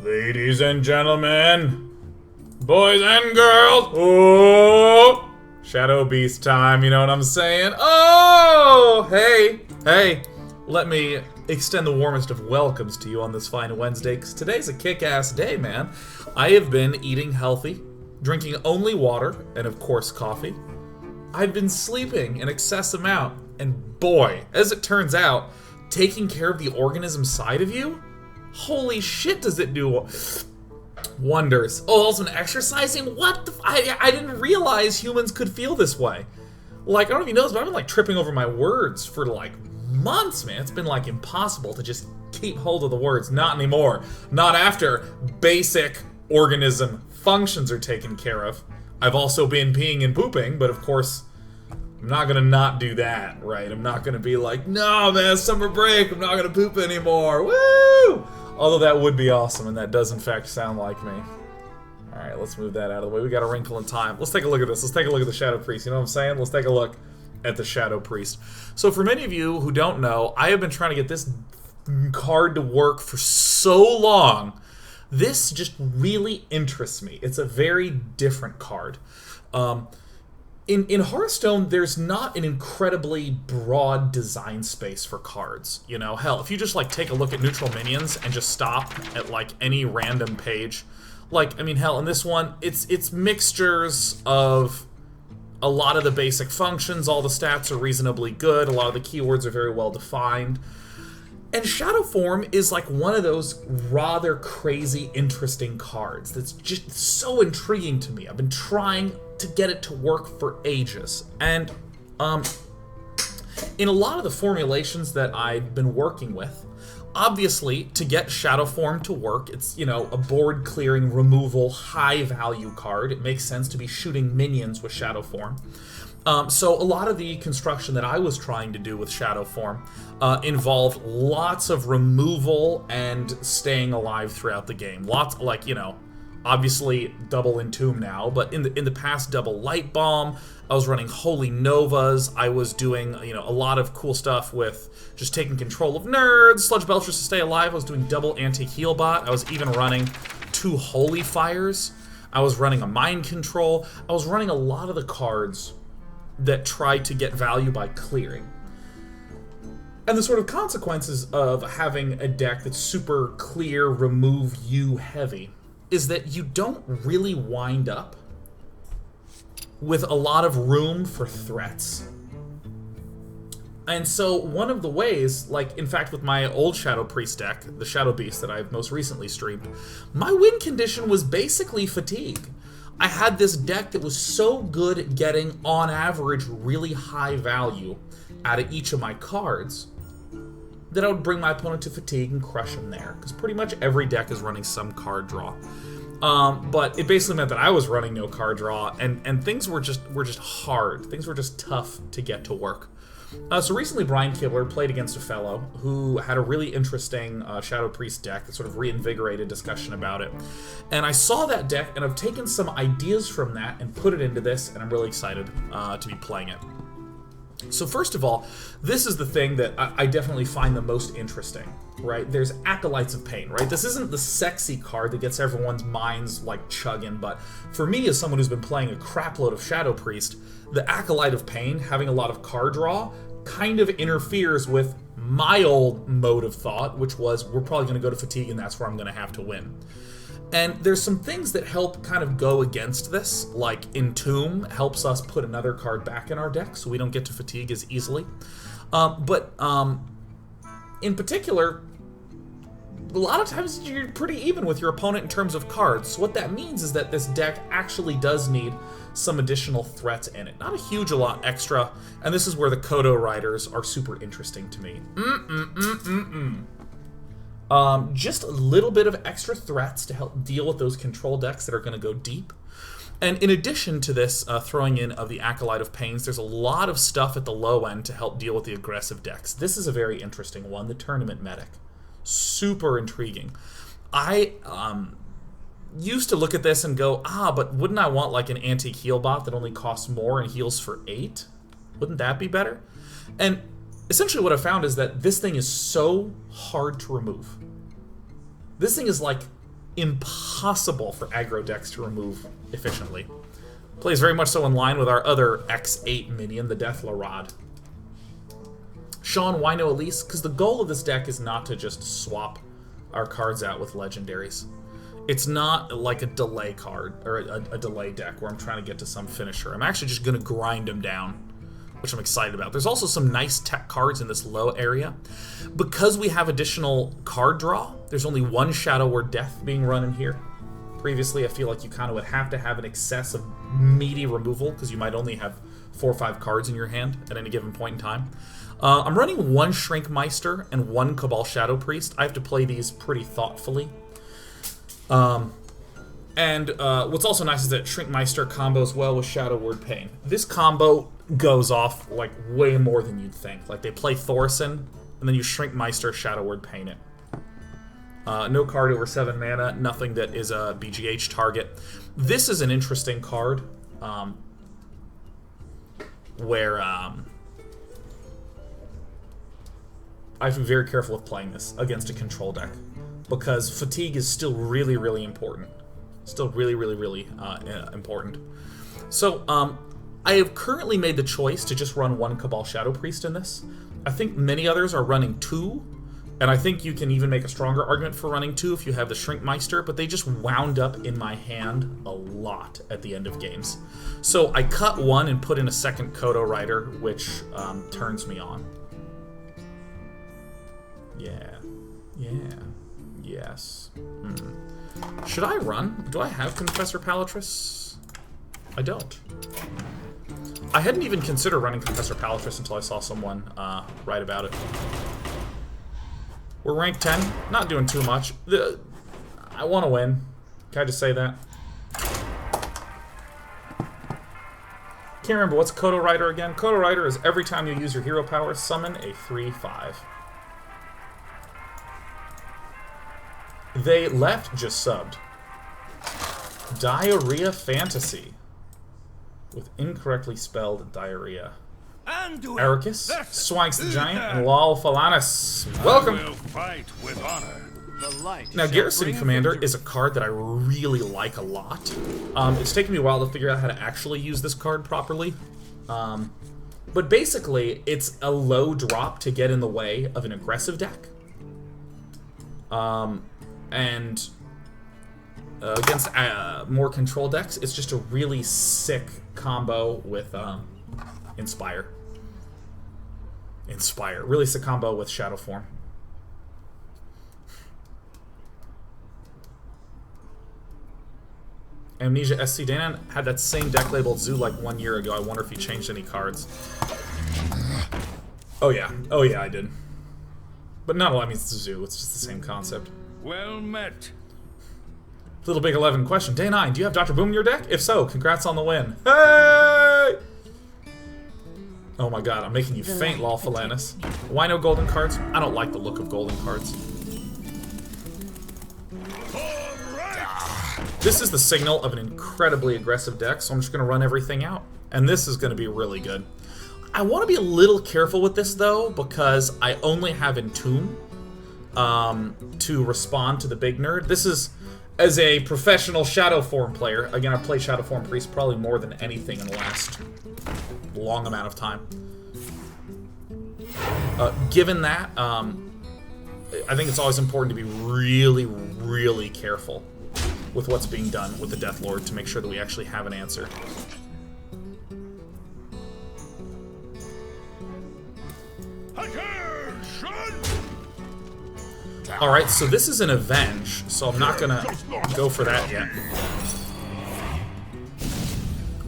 Ladies and gentlemen, boys and girls, oh, Shadow Beast time, you know what I'm saying? Oh, hey, let me extend the warmest of welcomes to you on this fine Wednesday, because today's a kick-ass day, man. I have been eating healthy, drinking only water, and of course coffee. I've been sleeping an excess amount, and boy, as it turns out, taking care of the organism side of you, holy shit does it do wonders. Oh, also exercising? What the I didn't realize humans could feel this way. Like, I don't know if you know this, but I've been like tripping over my words for like months, man. It's been like impossible to just keep hold of the words. Not anymore. Not after basic organism functions are taken care of. I've also been peeing and pooping, but of course, I'm not gonna not do that, right? I'm not gonna be like, no, man, summer break, I'm not gonna poop anymore. Woo! Although that would be awesome, and that does in fact sound like me. Alright, let's move that out of the way. We got a wrinkle in time. Let's take a look at this. Let's take a look at the Shadowpriest. You know what I'm saying? Let's take a look at the Shadowpriest. So for many of you who don't know, I have been trying to get this card to work for so long. This just really interests me. It's a very different card. In HearthStone, there's not an incredibly broad design space for cards. You know, hell, if you just like take a look at neutral minions and just stop at like any random page, like, I mean, hell, in this one, it's mixtures of a lot of the basic functions. All the stats are reasonably good. A lot of the keywords are very well defined. And Shadow Form is like one of those rather crazy, interesting cards that's just so intriguing to me. I've been trying to get it to work for ages. And in a lot of the formulations that I've been working with, obviously, to get Shadow Form to work, it's, you know, a board clearing, removal, high value card. It makes sense to be shooting minions with Shadow Form. So a lot of the construction that I was trying to do with Shadow Form involved lots of removal and staying alive throughout the game. Lots, like, you know, obviously double Entomb now, but in the past, double Light Bomb. I was running Holy Novas. I was doing, you know, a lot of cool stuff with just taking control of nerds, Sludge Belchers to stay alive. I was doing double Anti-Heal Bot. I was even running 2 Holy Fires. I was running a Mind Control. I was running a lot of the cards that try to get value by clearing. And the sort of consequences of having a deck that's super clear, remove you heavy, is that you don't really wind up with a lot of room for threats. And so one of the ways, like in fact with my old Shadowpriest deck, the Shadow Beast that I've most recently streamed, my win condition was basically fatigue. I had this deck that was so good at getting, on average, really high value out of each of my cards that I would bring my opponent to fatigue and crush him there. Because pretty much every deck is running some card draw. But it basically meant that I was running no card draw, and things were just hard. Things were just tough to get to work. So recently Brian Kibler played against a fellow who had a really interesting Shadowpriest deck that sort of reinvigorated discussion about it. And I saw that deck, and I've taken some ideas from that and put it into this, and I'm really excited to be playing it. So first of all, this is the thing that I definitely find the most interesting, right? There's Acolytes of Pain, right? This isn't the sexy card that gets everyone's minds like chugging, but for me as someone who's been playing a crapload of Shadowpriest, the Acolyte of Pain, having a lot of card draw, kind of interferes with my old mode of thought, which was we're probably going to go to fatigue and that's where I'm going to have to win. And there's some things that help kind of go against this, like Entomb helps us put another card back in our deck so we don't get to fatigue as easily. But in particular, a lot of times you're pretty even with your opponent in terms of cards. So what that means is that this deck actually does need some additional threats in it. Not a huge a lot extra, and this is where the Kodo Riders are super interesting to me. Just a little bit of extra threats to help deal with those control decks that are going to go deep. And in addition to this throwing in of the Acolyte of Pains, there's a lot of stuff at the low end to help deal with the aggressive decks. This is a very interesting one, the Tournament Medic. Super intriguing. I used to look at this and go, but wouldn't I want like an anti-heal bot that only costs more and heals for 8? Wouldn't that be better? And essentially what I found is that this thing is so hard to remove. This thing is like impossible for aggro decks to remove efficiently. Plays very much so in line with our other X8 minion, the Deathla Rod. Sean, why no Elise? Because the goal of this deck is not to just swap our cards out with legendaries. It's not like a delay card, or a delay deck where I'm trying to get to some finisher. I'm actually just going to grind them down, which I'm excited about. There's also some nice tech cards in this low area. Because we have additional card draw, there's only one Shadow Word Death being run in here. Previously, I feel like you kind of would have to have an excess of meaty removal, because you might only have 4 or 5 cards in your hand at any given point in time. I'm running 1 Shrinkmeister and 1 Cabal Shadowpriest. I have to play these pretty thoughtfully. What's also nice is that Shrinkmeister combos well with Shadow Word Pain. This combo goes off like way more than you'd think. Like they play Thorson, and then you Shrinkmeister Shadow Word Pain it. No card over 7 mana, nothing that is a BGH target. This is an interesting card, where I have to be very careful with playing this against a control deck, because fatigue is still really, really important. Still really, really, really important. So, I have currently made the choice to just run 1 Cabal Shadowpriest in this. I think many others are running 2, and I think you can even make a stronger argument for running 2 if you have the Shrinkmeister, but they just wound up in my hand a lot at the end of games. So I cut 1 and put in a second Kodo Rider, which turns me on. Yes. Should I run? Do I have Confessor Palatris? I don't. I hadn't even considered running Confessor Palatris until I saw someone write about it. We're ranked 10, not doing too much. I want to win. Can I just say that? Can't remember, what's Kodo Rider again? Kodo Rider is every time you use your hero power, summon a 3/5. They left just subbed. Diarrhea Fantasy. With incorrectly spelled diarrhea. Ericus, Swanks the Giant, and Lal Falanis. Welcome! Now, Garrison Commander is a card that I really like a lot. It's taken me a while to figure out how to actually use this card properly. But basically, it's a low drop to get in the way of an aggressive deck. Against more control decks, it's just a really sick combo with Inspire. Really sick combo with Shadow Form. Amnesia SC Day9 had that same deck labeled Zoo like 1 year ago. I wonder if he changed any cards. Oh yeah, I did. But not a lot means it's a Zoo, it's just the same concept. Well met. Little Big 11 question. Day9, do you have Dr. Boom in your deck? If so, congrats on the win. Hey! Oh my god, I'm making you faint, Lal Falanis. Why no golden cards? I don't like the look of golden cards. This is the signal of an incredibly aggressive deck, so I'm just going to run everything out. And this is going to be really good. I want to be a little careful with this, though, because I only have Entomb to respond to the big nerd. This is, as a professional Shadow Form player, again, I've played Shadow Form Priest probably more than anything in the last long amount of time. Given that, I think it's always important to be really, really careful with what's being done with the Death Lord to make sure that we actually have an answer. Alright, so this is an Avenge, so I'm not gonna go for that yet.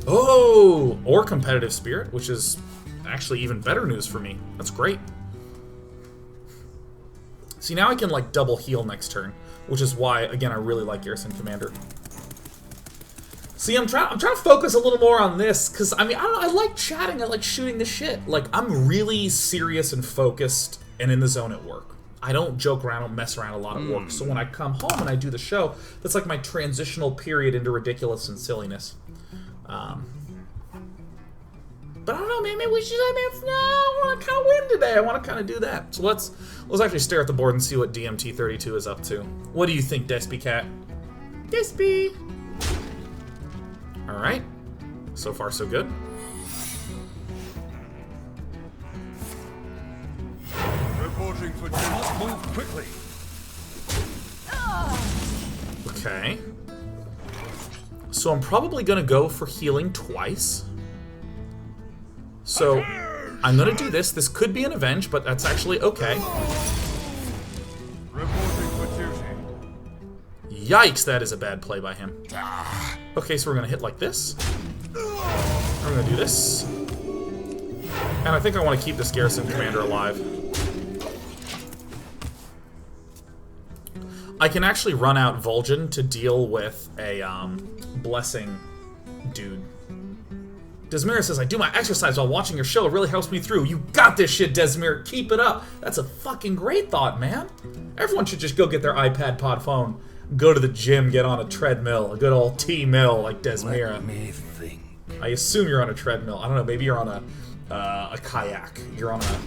Oh! Or Competitive Spirit, which is actually even better news for me. That's great. See, now I can, like, double heal next turn, which is why, again, I really like Garrison Commander. See, I'm trying to focus a little more on this, because, I mean, I don't know, I like chatting, I like shooting the shit. Like, I'm really serious and focused and in the zone at work. I don't joke around, I don't mess around a lot at work. So when I come home and I do the show, that's like my transitional period into ridiculous and silliness. But I don't know, maybe we should, I want to kind of win today. I want to kind of do that. So let's actually stare at the board and see what DMT32 is up to. What do you think, Despy Cat? Dispy! Alright. So far, so good. Reporting for duty. Move quickly. Okay. So I'm probably gonna go for healing twice. So I'm gonna do this. This could be an avenge, but that's actually okay. Reporting for duty. Yikes, that is a bad play by him. Okay, so we're gonna hit like this. We're gonna do this. And I think I want to keep this garrison commander alive. I can actually run out Vol'jin to deal with a blessing dude. Desmira says, I do my exercise while watching your show. It really helps me through. You got this shit, Desmira. Keep it up. That's a fucking great thought, man. Everyone should just go get their iPad pod phone, go to the gym, get on a treadmill, a good old T-mill like Desmira. Let me think. I assume you're on a treadmill. I don't know, maybe you're on a kayak. You're on a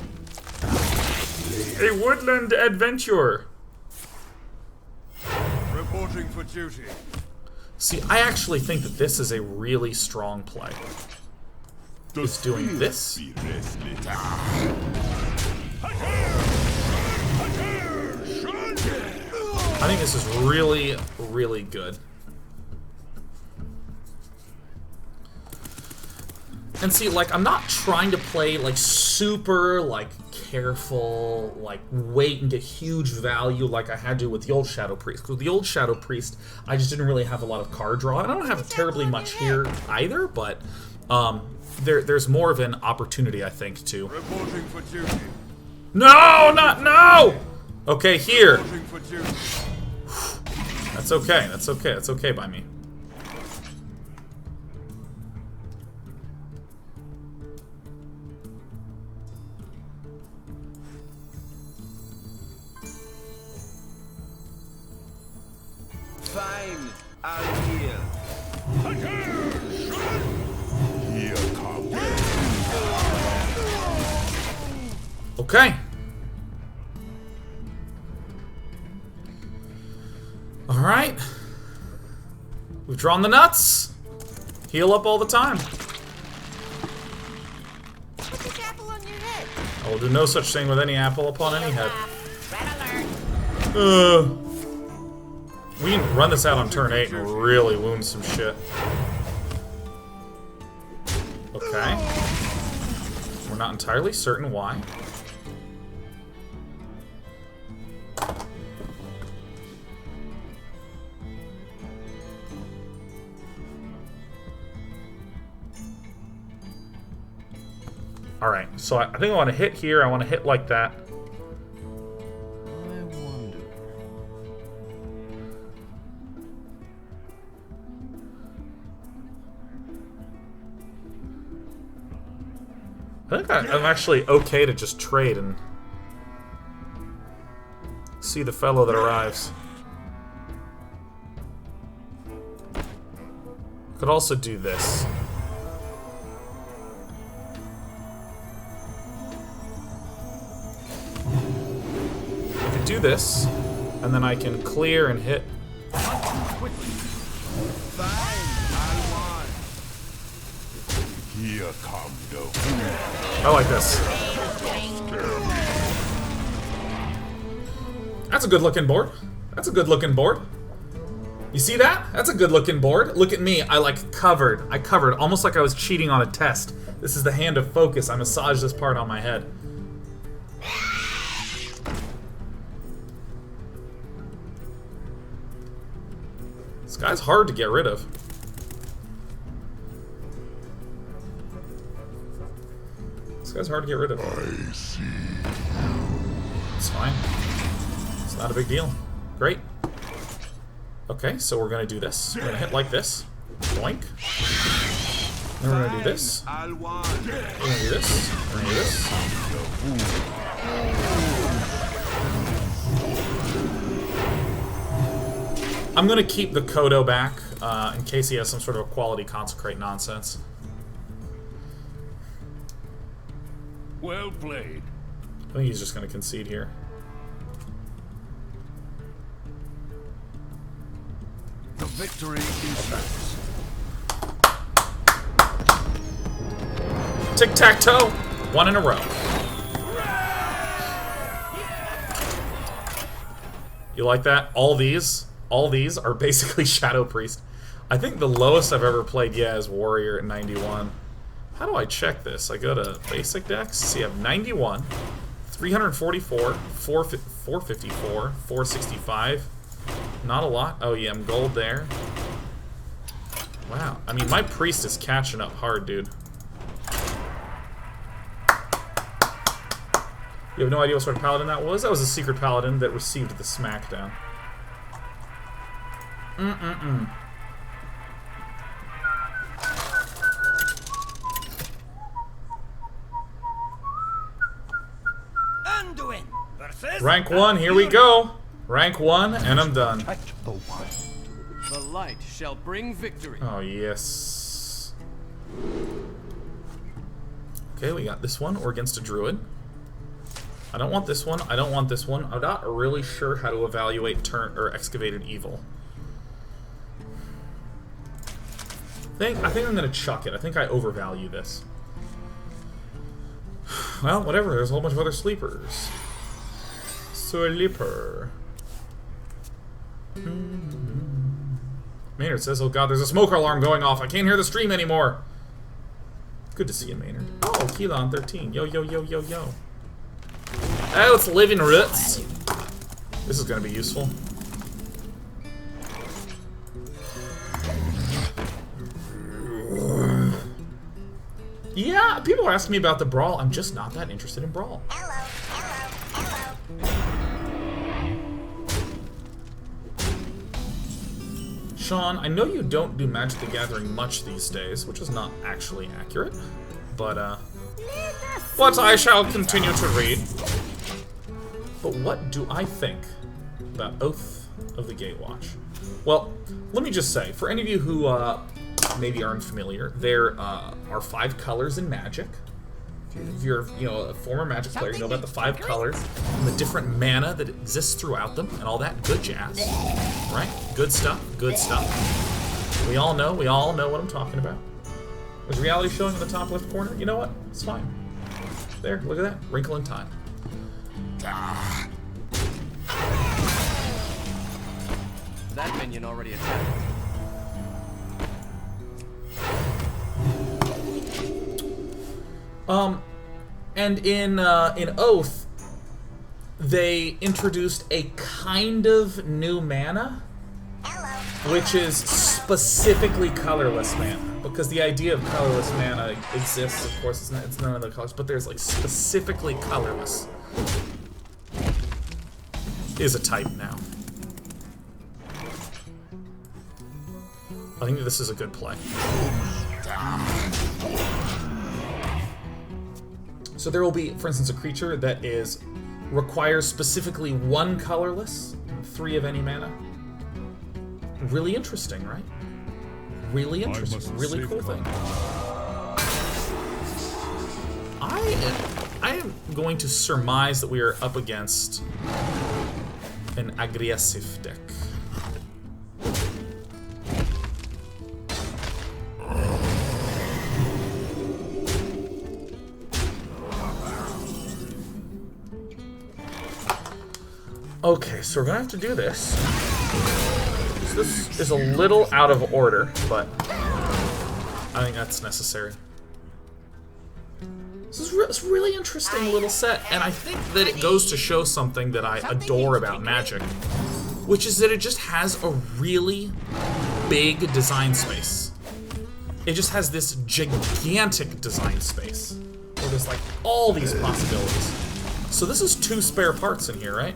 woodland adventure. Reporting for duty. See, I actually think that this is a really strong play. It's doing this. I think this is really, really good. And see, like, I'm not trying to play, like, super, like, careful, like, wait and get huge value like I had to with the old Shadowpriest. Because with the old Shadowpriest, I just didn't really have a lot of card draw. And I don't have terribly much here either, but there's more of an opportunity, I think, to... Reporting for duty. No! Not... No! Okay, here. Reporting for duty. That's okay. That's okay. That's okay by me. Fine, I'll heal. Here come. Okay. Alright. We've drawn the nuts. Heal up all the time. Put this apple on your head. I will do no such thing with any apple upon any head. Red alert. We can run this out on turn 8 and really wound some shit. Okay. We're not entirely certain why. Alright, so I think I want to hit here, I want to hit like that. I wonder. I think I'm actually okay to just trade and see the fellow that arrives. Could also do this. I could do this, and then I can clear and hit. Here come no. I like this. That's a good looking board. That's a good looking board. You see that? That's a good looking board. Look at me. I like covered. I covered almost like I was cheating on a test. This is the hand of focus. I massaged this part on my head. This guy's hard to get rid of. This guy's hard to get rid of. I see. It's fine. It's not a big deal. Great. Okay, so we're gonna do this. We're gonna hit like this. Boink. Then we're gonna do this. I'll want. We're gonna do this. We're gonna do this. I'm gonna keep the Kodo back in case he has some sort of quality consecrate nonsense. Well played. I think he's just gonna concede here. The Victory is yours. Tic-tac-toe. 1 in a row. You like that? All these are basically Shadowpriest. I think the lowest I've ever played, yeah, is Warrior at 91. How do I check this? I go to basic decks. See, I have 91, 344, 454, 465. Not a lot. Oh yeah, I'm gold there. Wow. I mean, my priest is catching up hard, dude. You have no idea what sort of paladin that was? That was a secret paladin that received the smackdown. Anduin versus Rank 1, here we go. Rank 1, and I'm done. The light shall bring victory. Oh, yes. Okay, we got this one. Or against a druid. I don't want this one. I don't want this one. I'm not really sure how to evaluate turn or excavated evil. I think I'm gonna chuck it. I think I overvalue this. Well, whatever. There's a whole bunch of other sleepers. Sleeper. Maynard says, "Oh God, there's a smoker alarm going off. I can't hear the stream anymore." Good to see you, Maynard. Oh, Keelan 13. Yo, yo, yo, yo, yo. Oh, it's Living Roots. This is gonna be useful. Yeah, people are asking me about the Brawl. I'm just not that interested in Brawl. Hello, hello, hello. Sean, I know you don't do Magic the Gathering much these days, which is not actually accurate, but I shall continue to read. But what do I think about Oath of the Gatewatch? Well, let me just say, for any of you who maybe aren't familiar, there are 5 colors in Magic. If you're a former Magic player, you know about the 5 colors and the different mana that exists throughout them and all that good jazz, right? Good stuff, good stuff. We all know what I'm talking about. Was reality showing in the top left corner? You know what? It's fine. There, look at that. Wrinkle in time. That minion already attacked. And in Oath, they introduced a kind of new mana, which is specifically colorless mana. Because the idea of colorless mana exists, of course, it's none of the colors, but there's like specifically colorless is a type now. I think this is a good play. So there will be, for instance, a creature that requires specifically 1 colorless and 3 of any mana. Really interesting, right? Really interesting. Really cool thing. I am going to surmise that we are up against an aggressive deck. Okay, so we're gonna have to do this. So this is a little out of order, but I think that's necessary. This is a really interesting little set, and I think that it goes to show something that I adore about Magic, which is that it just has a really big design space. It just has this gigantic design space, where there's like all these possibilities. So this is 2 spare parts in here, right?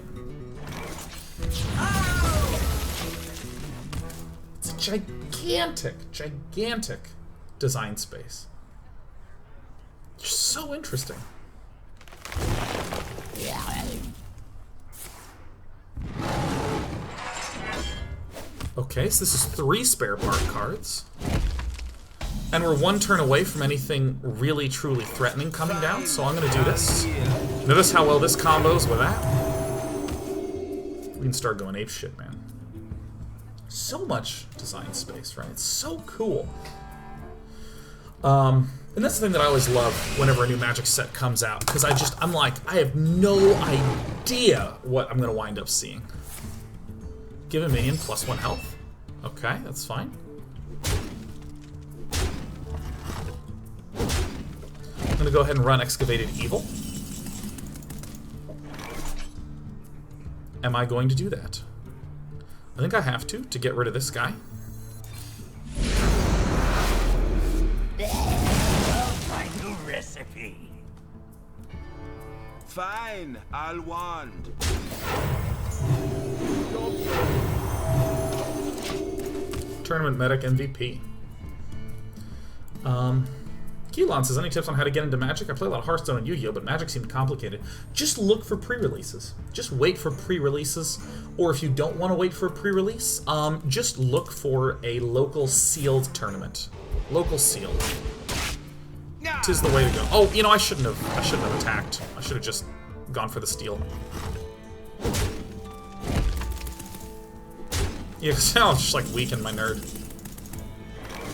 It's a gigantic design space. So interesting. Okay, so this is 3 spare part cards. And we're 1 turn away from anything really, truly threatening coming down, so I'm gonna do this. Notice how well this combos with that. We can start going apeshit, man. So much design space, right? It's so cool. And that's the thing that I always love whenever a new Magic set comes out, because I'm like, I have no idea what I'm gonna wind up seeing. Give a minion +1 health. Okay, that's fine. I'm gonna go ahead and run Excavated Evil. Am I going to do that? I think I have to get rid of this guy. I'll find a recipe. Fine, I'll wand. Tournament Medic MVP. Keylon says, any tips on how to get into Magic? I play a lot of Hearthstone and Yu-Gi-Oh, but Magic seemed complicated. Just look for pre-releases. Just wait for pre-releases. Or if you don't want to wait for a pre-release, just look for a local sealed tournament. Local sealed. 'Tis the way to go. Oh, you know, I shouldn't have attacked. I should have just gone for the steal. Yeah, because now I'll just like weaken my nerd.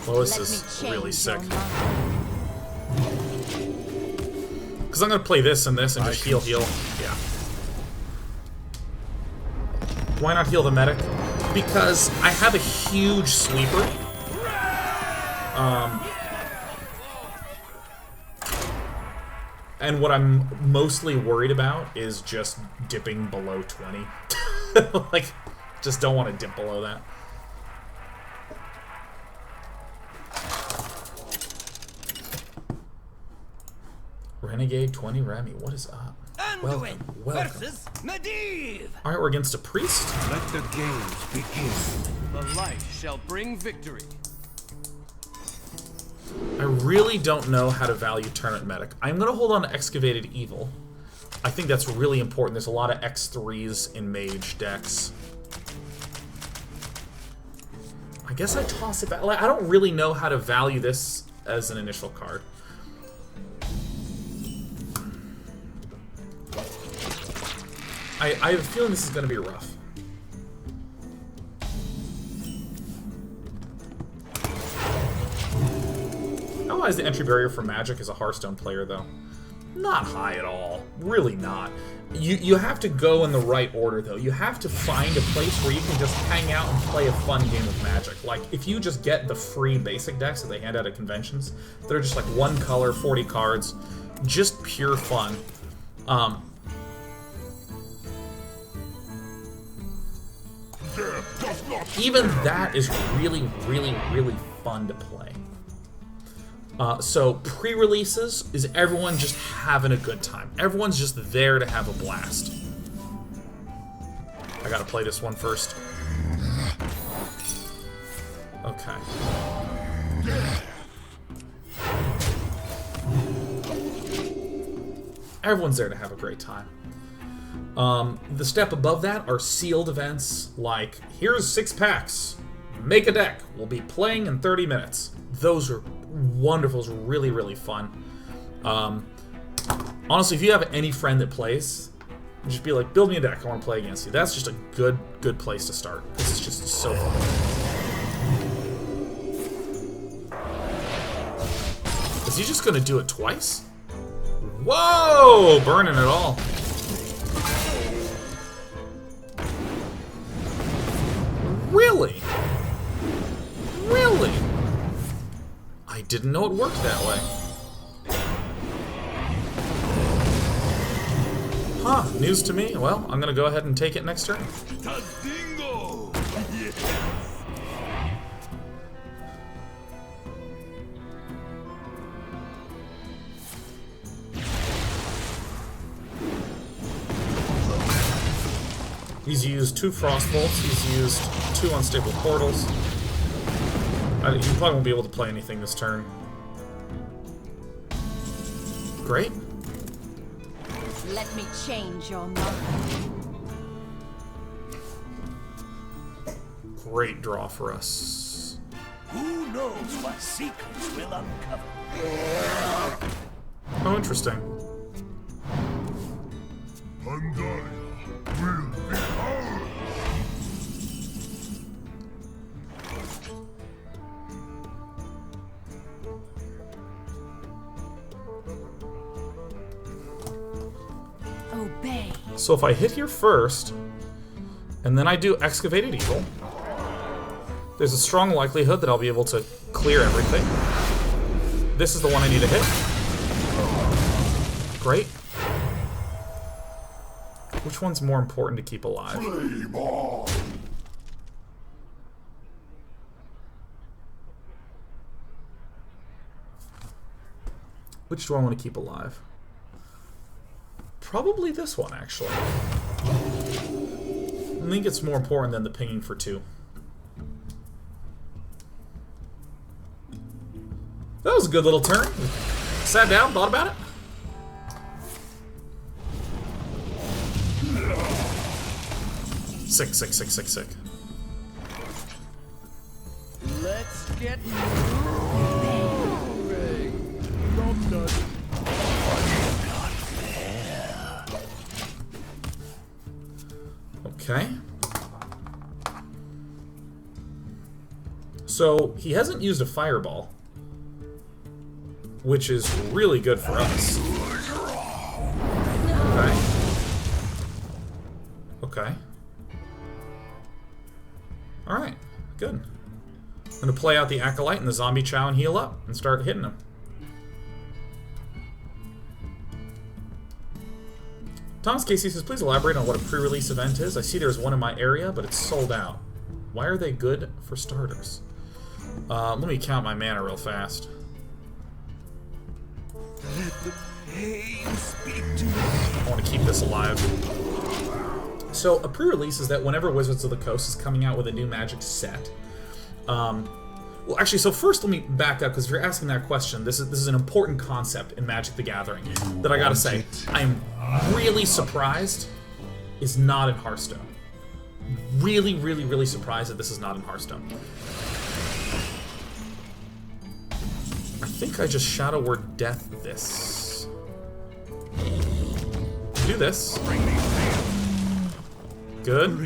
Lois is really sick. Because I'm going to play this and this and just heal. Yeah. Why not heal the medic? Because I have a huge sweeper. And what I'm mostly worried about is just dipping below 20. Like, just don't want to dip below that. Renegade 20 Remy, what is up? Welcome. Versus Medivh. Alright, we're against a priest. Let the games begin. The light shall bring victory. I really don't know how to value Tournament Medic. I'm going to hold on to Excavated Evil. I think that's really important. There's a lot of X3s in Mage decks. I guess I toss it back. Like, I don't really know how to value this as an initial card. I have a feeling this is going to be rough. How high is the entry barrier for Magic as a Hearthstone player, though? Not high at all. Really not. You have to go in the right order, though. You have to find a place where you can just hang out and play a fun game of Magic. Like, if you just get the free basic decks that they hand out at conventions, that are just like one color, 40 cards, just pure fun. Even that is really, really, really fun to play. So pre-releases is everyone just having a good time. Everyone's just there to have a blast. I gotta play this one first. Okay. Everyone's there to have a great time. The step above that are sealed events like, here's 6 packs, make a deck, we'll be playing in 30 minutes. Those are wonderful, it's really, really fun. Honestly, if you have any friend that plays, just be like, build me a deck, I want to play against you. That's just a good place to start, because it's just so fun. Is he just gonna do it twice? Whoa! Burning it all. Really? Really? I didn't know it worked that way. Huh, news to me. Well, I'm gonna go ahead and take it next turn. Tadingo! Yes. He's used 2 Frostbolts, he's used 2 Unstable Portals. He probably won't be able to play anything this turn. Great. Let me change your mind. Great draw for us. Who knows what secrets will uncover? Oh, interesting. Pandaria will be ours. So if I hit here first, and then I do Excavated Evil, there's a strong likelihood that I'll be able to clear everything. This is the one I need to hit. Great. Which one's more important to keep alive? Which do I want to keep alive? Probably this one, actually. I think it's more important than the pinging for 2. That was a good little turn. Sat down, thought about it. Sick. Let's get Okay. So he hasn't used a fireball, which is really good for us. Okay. Alright, good. I'm gonna play out the acolyte and the zombie chow and heal up and start hitting him. Thomas Casey says, please elaborate on what a pre-release event is. I see there's one in my area, but it's sold out. Why are they good for starters? Let me count my mana real fast. I want to keep this alive. So a pre-release is that whenever Wizards of the Coast is coming out with a new Magic set, well, actually, so first let me back up, because if you're asking that question, this is an important concept in Magic the Gathering that I gotta say, I'm really surprised is not in Hearthstone. Really surprised that this is not in Hearthstone. I think I just Shadow Word Death this. Do this. Good.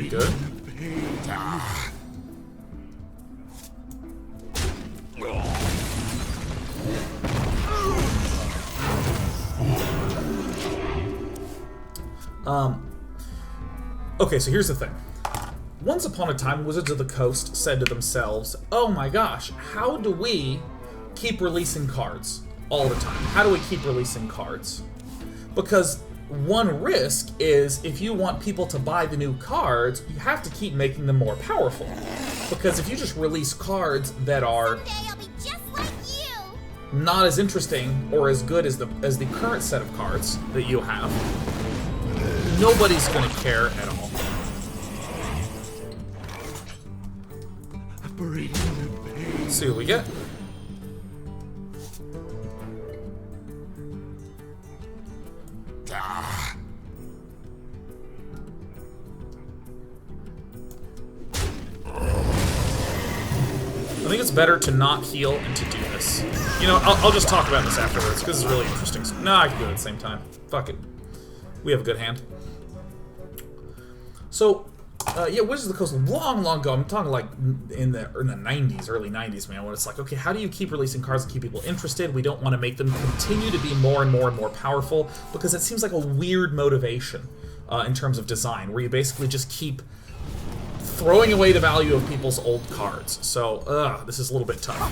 Okay, so here's the thing. Once upon a time, Wizards of the Coast said to themselves, oh my gosh, how do we keep releasing cards all the time? How do we keep releasing cards? Because one risk is if you want people to buy the new cards, you have to keep making them more powerful. Because if you just release cards that are not as interesting or as good as the current set of cards that you have, nobody's going to care at all. Let's see what we get. I think it's better to not heal and to do this. You know, I'll just talk about this afterwards, because it's really interesting. No, I can do it at the same time. Fuck it. We have a good hand. So, yeah, Wizards of the Coast, long ago, I'm talking like in the 90s, early 90s, man, when it's like, okay, how do you keep releasing cards and keep people interested? We don't want to make them continue to be more and more powerful, because it seems like a weird motivation in terms of design, where you basically just keep throwing away the value of people's old cards. So, this is a little bit tough.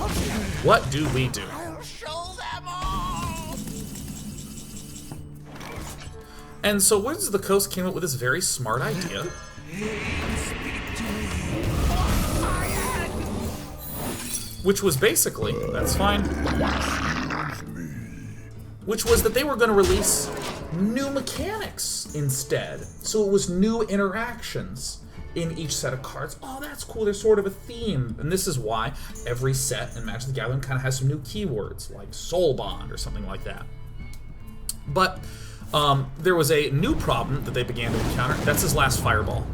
What do we do? I'll show them all. And so Wizards of the Coast came up with this very smart idea. Which was basically, that's fine, which was that they were going to release new mechanics instead. So it was new interactions in each set of cards. Oh, that's cool, there's sort of a theme. And this is why every set in Magic the Gathering kind of has some new keywords, like Soul Bond or something like that. But there was a new problem that they began to encounter. That's his last fireball.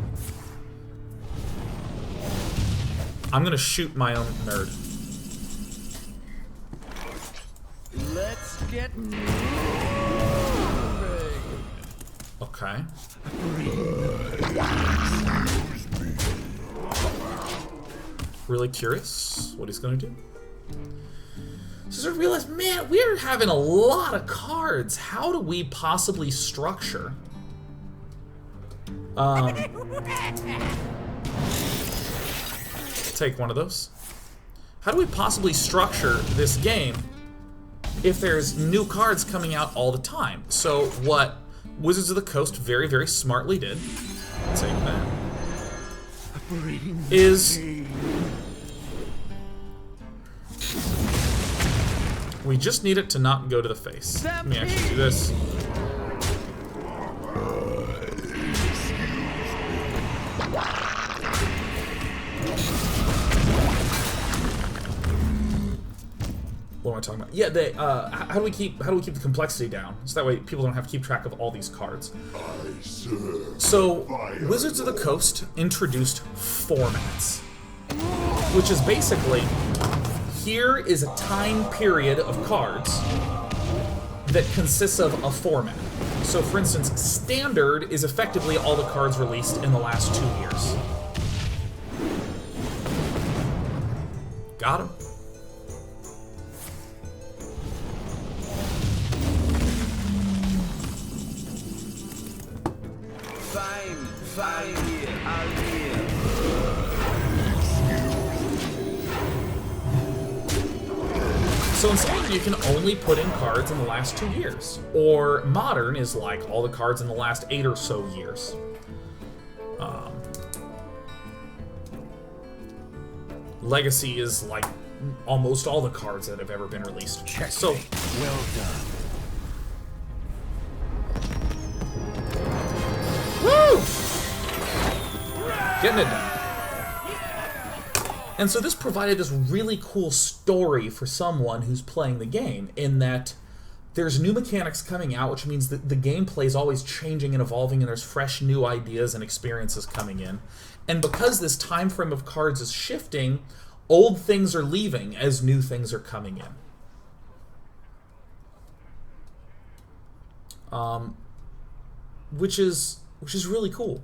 I'm gonna shoot my own nerd. Let's get moving. Okay. Really curious what he's gonna do. So I realized, man, we're having a lot of cards. How do we possibly structure Take one of those. How do we possibly structure this game if there's new cards coming out all the time? So what Wizards of the Coast very, very smartly did, take that, is we just need it to not go to the face. Let me actually do this. What am I talking about? Yeah, they. How do we keep the complexity down? So that way people don't have to keep track of all these cards. So Wizards of the Coast introduced formats, which is basically here is a time period of cards that consists of a format. So, for instance, Standard is effectively all the cards released in the last 2 years. Got him. Fine here, I'll here. So in Standard, you can only put in cards in the last 2 years. Or Modern is like all the cards in the last 8 or so years. Legacy is like almost all the cards that have ever been released. Check. So, Well done. woo! Getting it done. And so this provided this really cool story for someone who's playing the game, in that there's new mechanics coming out, which means that the gameplay is always changing and evolving, and there's fresh new ideas and experiences coming in. And because this time frame of cards is shifting, old things are leaving as new things are coming in. Which is really cool.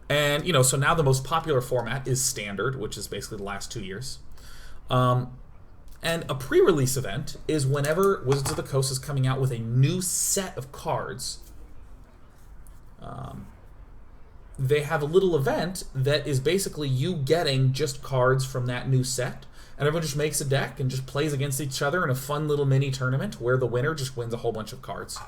And, you know, so now the most popular format is Standard, which is basically the last 2 years. And a pre-release event is whenever Wizards of the Coast is coming out with a new set of cards. They have a little event that is basically you getting just cards from that new set. And everyone just makes a deck and just plays against each other in a fun little mini tournament where the winner just wins a whole bunch of cards.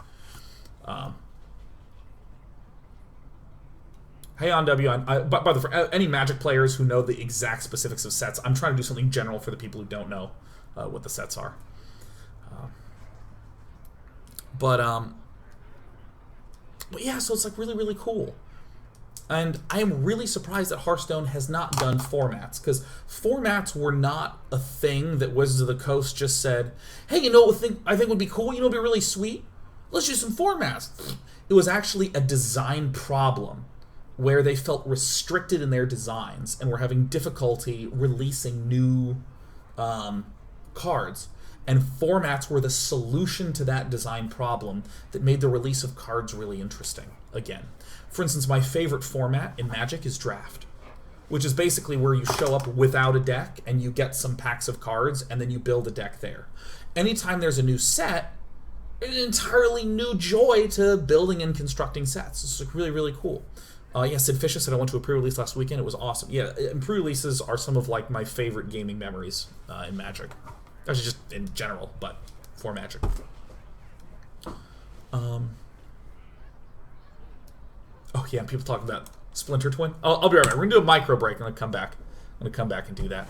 Hey on W, by the way, any Magic players who know the exact specifics of sets, I'm trying to do something general for the people who don't know what the sets are. But yeah, so it's like really, really cool. And I am really surprised that HearthStone has not done formats, because formats were not a thing that Wizards of the Coast just said, hey, you know what I think would be cool, you know what would be really sweet? Let's do some formats. It was actually a design problem where they felt restricted in their designs and were having difficulty releasing new cards. And formats were the solution to that design problem that made the release of cards really interesting again. For instance, my favorite format in Magic is Draft, which is basically where you show up without a deck and you get some packs of cards and then you build a deck there. Anytime there's a new set, an entirely new joy to building and constructing sets. It's like really, really cool. Yeah, Sid Fisher said I went to a pre-release last weekend. It was awesome. Yeah, and pre-releases are some of like my favorite gaming memories in Magic. Actually, just in general, but for Magic. Oh yeah, and people talking about Splinter Twin. I'll be right back. We're gonna do a micro break. I'm gonna come back. I'm gonna come back and do that.